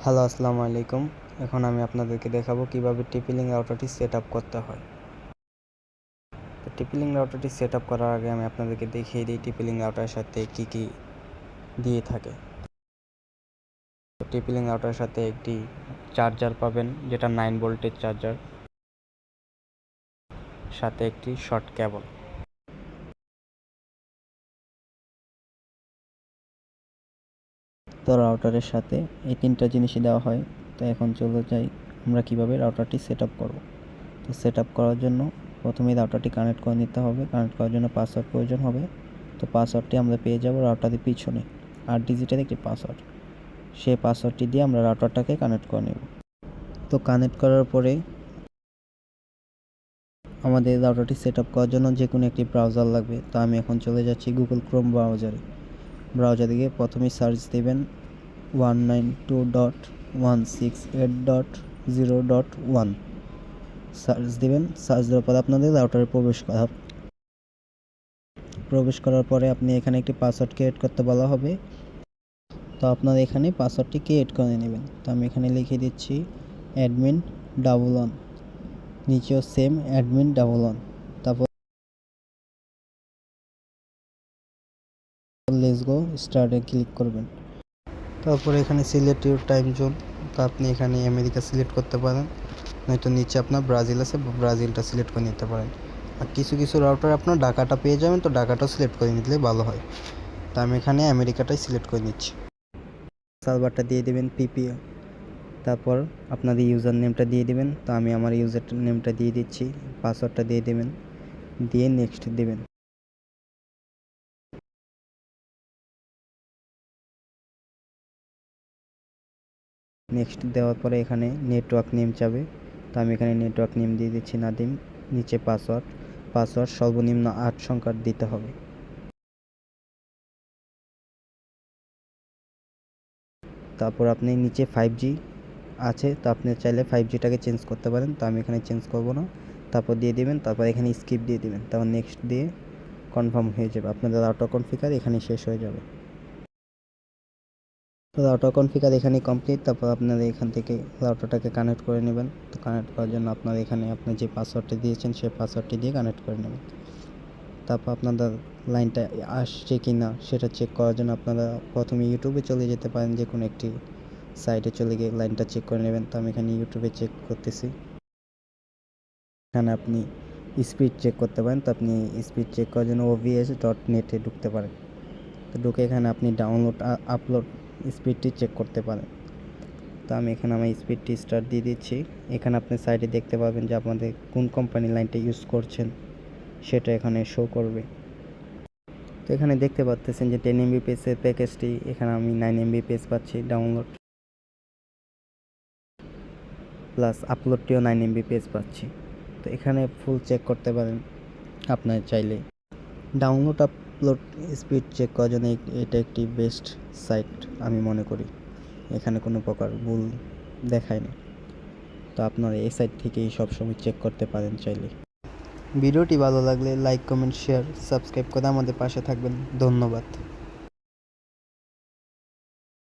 Hello, আসসালামু আলাইকুম। এখন আমি আপনাদেরকে দেখাবো কিভাবে TP-Link রাউটারটি সেট আপ করতে হয়। তো TP-Link রাউটারটি সেট আপ করার আগে আমি আপনাদেরকে দেখিয়ে দিই TP-Link রাউটারের সাথে কি কি দিয়ে থাকে। তো TP-Link রাউটারের সাথে একটি চার্জার পাবেন, যেটা 9 ভোল্টের চার্জার, সাথে একটি শর্ট কেবল। তো রাউটারের সাথে এই তিনটা জিনিসই দেওয়া হয়। তো এখন চলে যাই আমরা কিভাবে রাউটারটি সেট আপ করব। তো সেট আপ করার জন্য প্রথমেই রাউটারটি কানেক্ট করে নিতে হবে। কানেক্ট করার জন্য পাসওয়ার্ড প্রয়োজন হবে। তো পাসওয়ার্ডটি আমরা পেয়ে যাব রাউটারের পিছনে, 8 ডিজিটের একটি পাসওয়ার্ড। সেই পাসওয়ার্ডটি দিয়ে আমরা রাউটারটাকে কানেক্ট করে নেব। তো কানেক্ট করার পরে আমাদের রাউটারটি সেট আপ করার জন্য যে কোনো একটি ব্রাউজার লাগবে। তো আমি এখন চলে যাচ্ছি গুগল ক্রোম ব্রাউজারে। ব্রাউজারে গিয়ে প্রথমেই সার্চ দেবেন 192.168.0.1 সার্চ দিবেন। সার্চ দেওয়ার পরে আপনাদের রাউটারে প্রবেশ করার পরে আপনি এখানে একটি পাসওয়ার্ড ক্রিয়েট করতে বলা হবে। তো আপনারা এখানে পাসওয়ার্ডটি ক্রিয়েট করে নেবেন। তো আমি এখানে লিখে দিচ্ছি admin11, নিচেও সেম admin11, তারপর লেটস গো স্টার্টে ক্লিক করবেন। তারপর এখানে সিলেক্ট ইউর টাইম জোন, তো আপনি এখানে আমেরিকা সিলেক্ট করতে পারেন, নয়তো নিচে আপনার ব্রাজিল আছে, ব্রাজিলটা সিলেক্ট করে নিতে পারেন। আর কিছু কিছু রাউটার আপনার ঢাকাটা পেয়ে যাবেন, তো ঢাকাটাও সিলেক্ট করে নিলে ভালো হয়। তো আমি এখানে আমেরিকাটাই সিলেক্ট করে নিচ্ছি। সার্ভারটা দিয়ে দেবেন পিপিও, তারপর আপনাদের ইউজার নেমটা দিয়ে দেবেন। তো আমি আমার ইউজার নেমটা দিয়ে দিচ্ছি, পাসওয়ার্ডটা দিয়ে দেবেন, দিয়ে নেক্সট দেবেন। নেক্সট দেওয়ার পরে এখানে নেটওয়ার্ক নেম চাবে। তো আমি এখানে নেটওয়ার্ক নেম দিয়ে দিচ্ছি নাদিম, নিচে পাসওয়ার্ড সর্বনিম্ন 8 সংখ্যার দিতে হবে। তারপর আপনি নিচে 5G আছে, তো আপনি চাইলে 5Gটাকে চেঞ্জ করতে পারেন। তো আমি এখানে চেঞ্জ করব না। তারপর দিয়ে দিবেন, তারপর এখানে স্কিপ দিয়ে দিবেন, তারপর নেক্সট দিয়ে কনফার্ম হয়ে যাবে। আপনাদের রাউটার কনফিগার এখানে শেষ হয়ে যাবে। তো রাউটার কনফিগার এখানে কমপ্লিট। তারপর আপনারা এখান থেকে রাউটারটাকে কানেক্ট করে নেবেন। তো কানেক্ট করার জন্য আপনারা এখানে আপনি যে পাসওয়ার্ডটি দিয়েছেন সেই পাসওয়ার্ডটি দিয়ে কানেক্ট করে নেবেন। তারপর আপনাদের লাইনটা আসছে কি না সেটা চেক করার জন্য আপনারা প্রথমে ইউটিউবে চলে যেতে পারেন, যে কোনো একটি সাইটে চলে গিয়ে লাইনটা চেক করে নেবেন। তো আমি এখানে ইউটিউবে চেক করতেছি। এখানে আপনি স্পিড চেক করতে পারেন। তো আপনি স্পিড চেক করার জন্য ovs.net ঢুকতে পারেন। তো ঢুকে এখানে আপনি ডাউনলোড আপলোড স্পিডটি চেক করতে পারেন। তো আমি এখানে আমার স্পিডটি স্টার্ট দিয়ে দিচ্ছি। এখানে আপনি সাইডে দেখতে পাবেন যে আপনাদের কোন কোম্পানির লাইনটা ইউজ করছেন সেটা এখানে শো করবে। তো এখানে দেখতে পাচ্ছেন যে 10 Mbps এর প্যাকেজটি, এখানে আমি 9 Mbps পাচ্ছি ডাউনলোড, প্লাস আপলোডটিও 9 Mbps পাচ্ছি। তো এখানে ফুল চেক করতে পারেন আপনার চাইলে। ডাউনলোড আপলোড স্পিড চেক করার জন্য এটা একটি বেস্ট সাইট আমি মনে করি। এখানে কোনো প্রকার ভুল দেখায় না। তো আপনারা এই সাইট থেকেই সবসময় চেক করতে পারেন চাইলে। ভিডিওটি ভালো লাগলে লাইক, কমেন্ট, শেয়ার, সাবস্ক্রাইব করে আমাদের পাশে থাকবেন। ধন্যবাদ।